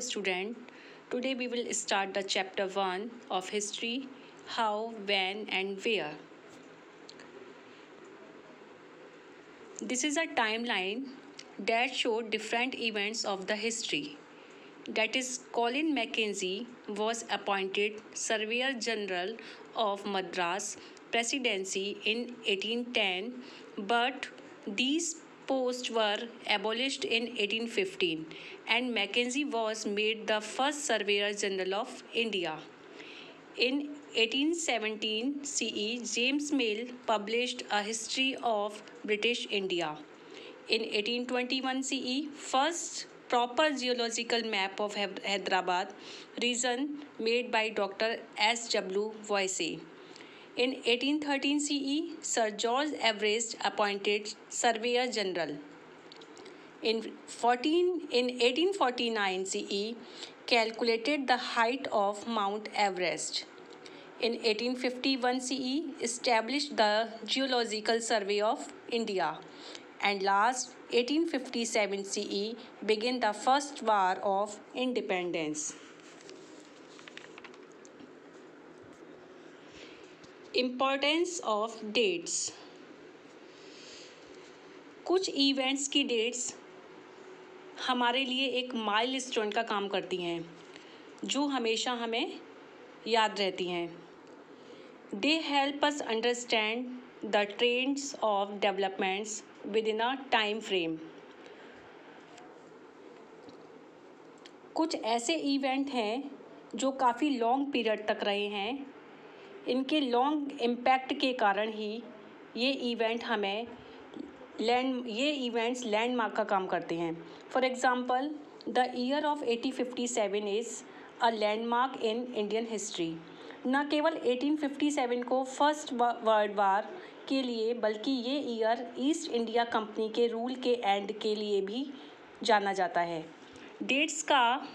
Student, today we will start the chapter 1 of history: how, when and where. This is a timeline that showed different events of the history. That is, Colin Mackenzie was appointed Surveyor General of Madras Presidency in 1810, but these posts were abolished in 1815, and Mackenzie was made the first Surveyor General of India. In 1817 CE, James Mill published a history of British India. In 1821 CE, first proper geological map of Hyderabad region made by Dr. S.W. Voysey. In 1813 CE, Sir George Everest appointed Surveyor General. In 1849 CE, calculated the height of Mount Everest. In 1851 CE, established the Geological Survey of India. And last, 1857 CE, began the First War of Independence. Importance of dates. कुछ events की dates हमारे लिए एक milestone का काम करती हैं, जो हमेशा हमें याद रहती हैं. They help us understand the trends of developments with in a time frame. कुछ ऐसे इवेंट हैं जो काफ़ी लॉन्ग पीरियड तक रहे हैं. इनके लॉन्ग इम्पैक्ट के कारण ही ये इवेंट्स लैंडमार्क का काम करते हैं. For example, the year of 1857 is a landmark in Indian history. न केवल 1857 को फर्स्ट वर्ल्ड वार के लिए, बल्कि ये ईयर ईस्ट इंडिया कंपनी के रूल के एंड के लिए भी जाना जाता है. डेट्स का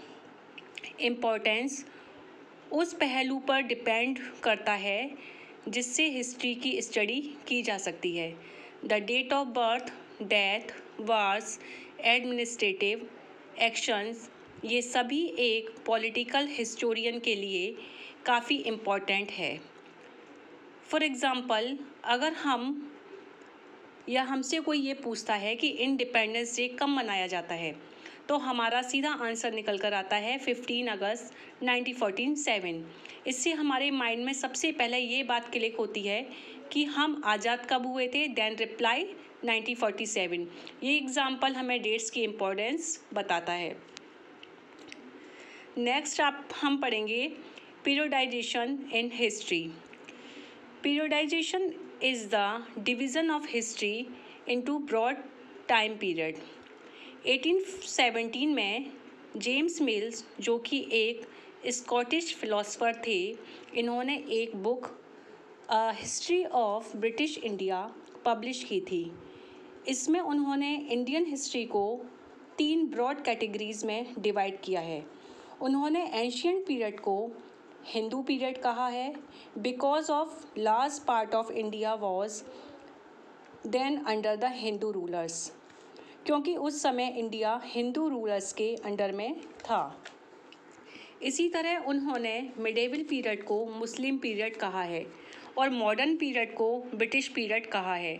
इम्पोर्टेंस उस पहलू पर डिपेंड करता है जिससे हिस्ट्री की स्टडी की जा सकती है. The date of birth, death, wars, administrative actions, ये सभी एक पॉलिटिकल हिस्टोरियन के लिए काफ़ी इम्पॉर्टेंट है. फॉर एग्ज़ाम्पल, अगर हमसे कोई ये पूछता है कि इंडिपेंडेंस डे कब मनाया जाता है, तो हमारा सीधा आंसर निकल कर आता है 15 अगस्त 1947. इससे हमारे माइंड में सबसे पहले ये बात क्लिक होती है कि हम आज़ाद कब हुए थे. Then reply 1947. ये एग्ज़ाम्पल हमें डेट्स की इम्पोर्टेंस बताता है. नेक्स्ट हम पढ़ेंगे periodisation in history. Periodisation is the division of history into broad time period. 1817 में जेम्स मिल्स, जो कि एक स्कॉटिश फिलोसफर थे, इन्होंने एक book history of British India publish की थी. इसमें उन्होंने इंडियन हिस्ट्री को 3 ब्रॉड कैटेगरीज में डिवाइड किया है. उन्होंने एंशियंट पीरियड को हिंदू पीरियड कहा है, because of large part of India was then under the Hindu rulers, क्योंकि उस समय इंडिया हिंदू रूलर्स के अंडर में था. इसी तरह उन्होंने मिडेवल पीरियड को मुस्लिम पीरियड कहा है और मॉडर्न पीरियड को ब्रिटिश पीरियड कहा है.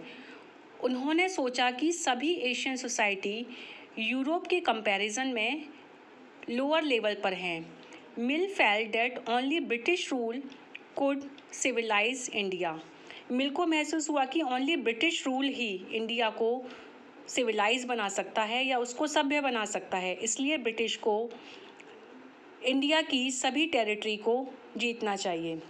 उन्होंने सोचा कि सभी एशियन सोसाइटी यूरोप के कंपैरिजन में लोअर लेवल पर हैं. Mill felt that only British rule could civilize India. Mill को महसूस हुआ कि ओनली ब्रिटिश रूल ही इंडिया को सिविलाइज बना सकता है या उसको सभ्य बना सकता है. इसलिए ब्रिटिश को इंडिया की सभी टेरिटरी को जीतना चाहिए.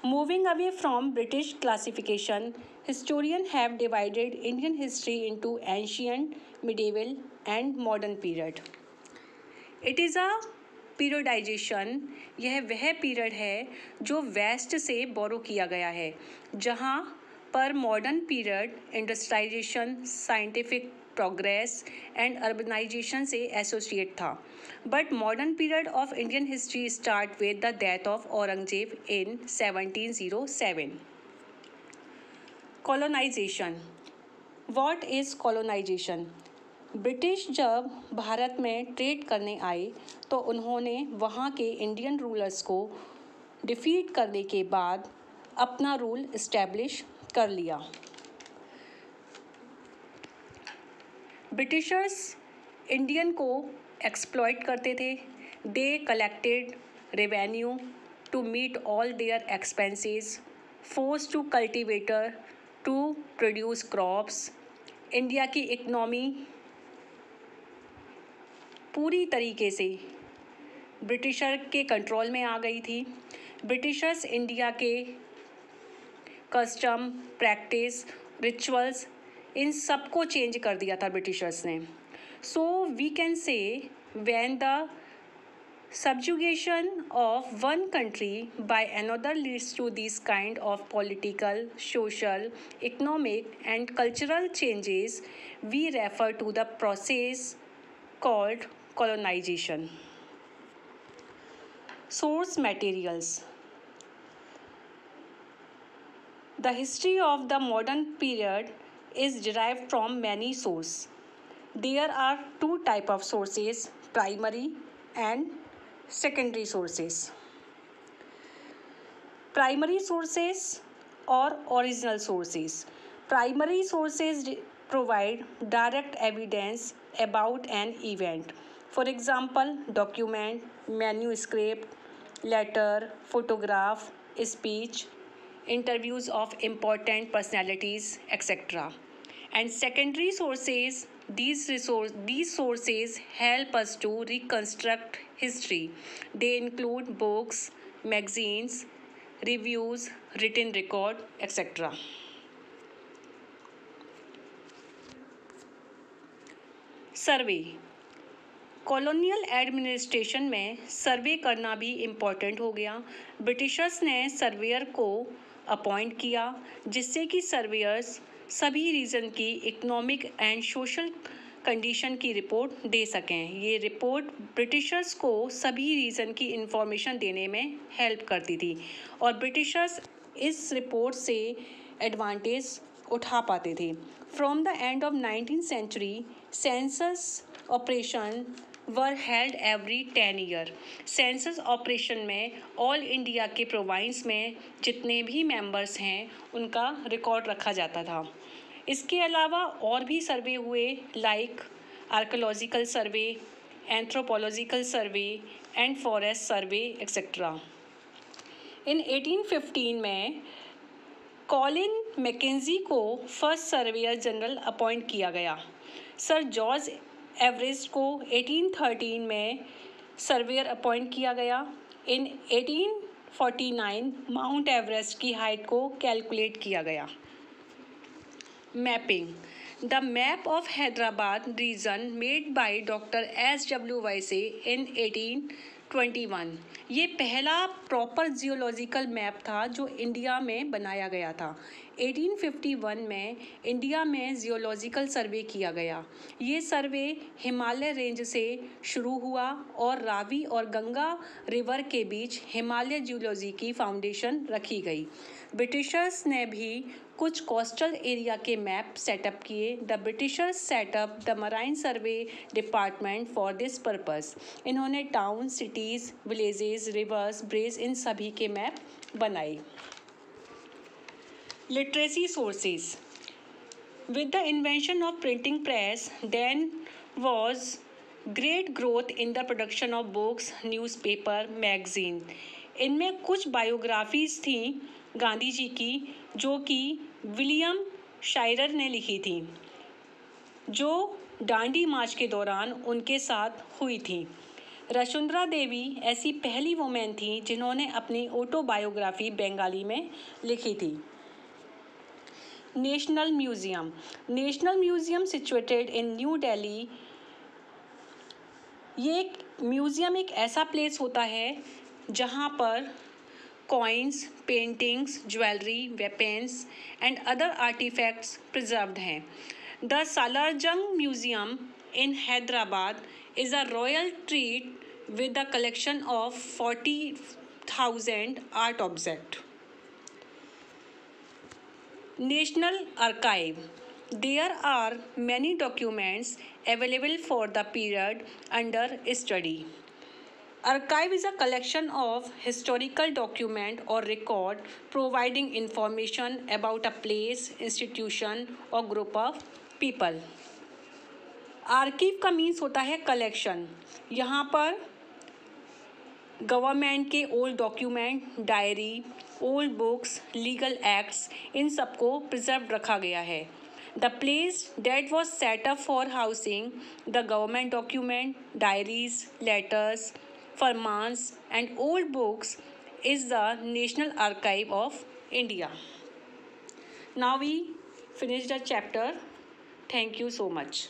Moving away from British classification, historian have divided Indian history into ancient, medieval and modern period. It is a periodisation. यह वह पीरियड है जो वेस्ट से बोरो किया गया है, जहाँ पर modern period industrialisation, scientific progress and urbanisation से एसोसिएट था. But modern period of Indian history start with the death of Aurangzeb in 1707. Colonisation. What is colonisation? British जब भारत में ट्रेड करने आए तो उन्होंने वहाँ के इंडियन रूलर्स को डिफीट करने के बाद अपना रूल इस्टेब्लिश कर लिया। ब्रिटिशर्स इंडियन को एक्सप्लॉइट करते थे। They collected revenue to meet all their expenses, force to cultivator to produce crops. India की इकनॉमी पूरी तरीके से ब्रिटिशर के कंट्रोल में आ गई थी। ब्रिटिशर्स इंडिया के कस्टम, प्रैक्टिस, रिचुअल्स, इन सब को चेंज कर दिया था ब्रिटिशर्स ने। So we can say when the subjugation of one country by another leads to these kind of political, social, economic and cultural changes, we refer to the process called colonization. Source materials. The history of the modern period is derived from many sources. There are two types of sources, primary and secondary sources. Primary sources or original sources. Primary sources provide direct evidence about an event. For example, document, manuscript, letter, photograph, speech, interviews of important personalities, etc. And secondary sources, these sources help us to reconstruct history. They include books, magazines, reviews, written record, etc. Survey. Colonial administration में सर्वे करना भी important हो गया। Britishers ने surveyor को appoint किया जिससे कि सर्वेयर्स सभी रीजन की इकोनॉमिक एंड सोशल कंडीशन की रिपोर्ट दे सकें। ये रिपोर्ट ब्रिटिशर्स को सभी रीजन की इंफॉर्मेशन देने में हेल्प करती थी और ब्रिटिशर्स इस रिपोर्ट से एडवांटेज उठा पाते थे। From the end of 19th century, census operation were held every 10 year. Census operation में ऑल इंडिया के प्रोविंस में जितने भी मेंबर्स हैं उनका रिकॉर्ड रखा जाता था। इसके अलावा और भी सर्वे हुए like archaeological survey, anthropological survey and forest survey etcetera. In 1815 में कॉलिन मैकेंजी को फर्स्ट सर्वेयर जनरल अपॉइंट किया गया। सर जॉर्ज एवरेस्ट को 1813 में सर्वेयर अपॉइंट किया गया। इन 1849 माउंट एवरेस्ट की हाइट को कैलकुलेट किया गया। Mapping. The map of Hyderabad region made by doctor S.W. Voysey in 1821। ये पहला प्रॉपर जियोलॉजिकल मैप था जो इंडिया में बनाया गया था। 1851 में इंडिया में जियोलॉजिकल सर्वे किया गया। ये सर्वे हिमालय रेंज से शुरू हुआ और रावी और गंगा रिवर के बीच हिमालय जियोलॉजी की फाउंडेशन रखी गई। ब्रिटिशर्स ने भी कुछ कोस्टल एरिया के मैप सेटअप किए। The Britishers set up the marine survey department for this purpose. इन्होंने town, cities, villages, rivers, bridge इन सभी के मैप बनाए। Literacy sources. With the invention of printing press then was great growth in the production of books, newspaper, magazine. इनमें कुछ biographies थी गांधी जी की जो कि विलियम शायरर ने लिखी थी जो डांडी मार्च के दौरान उनके साथ हुई थी। वसुंधरा देवी ऐसी पहली वुमेन थी जिन्होंने अपनी ऑटोबायोग्राफी बंगाली में लिखी थी। National museum. National museum situated in new Delhi. ये एक म्यूजियम एक ऐसा प्लेस होता है जहाँ पर coins, paintings, jewellery, weapons and other artifacts preserved हैं। The Salar Jung museum in Hyderabad is a royal treat with a collection of 40,000 art objects. National archive. There are many documents available for the period under study. Archive is a collection of historical document or record providing information about a place, institution or group of people. Archive का means होता है collection. यहाँ पर government के old document, diary, old books, legal acts, इन सबको preserve रखा गया है. The place that was set up for housing the government document, diaries, letters, firmans and old books is the National Archive of India. Now we finish the chapter. Thank you so much.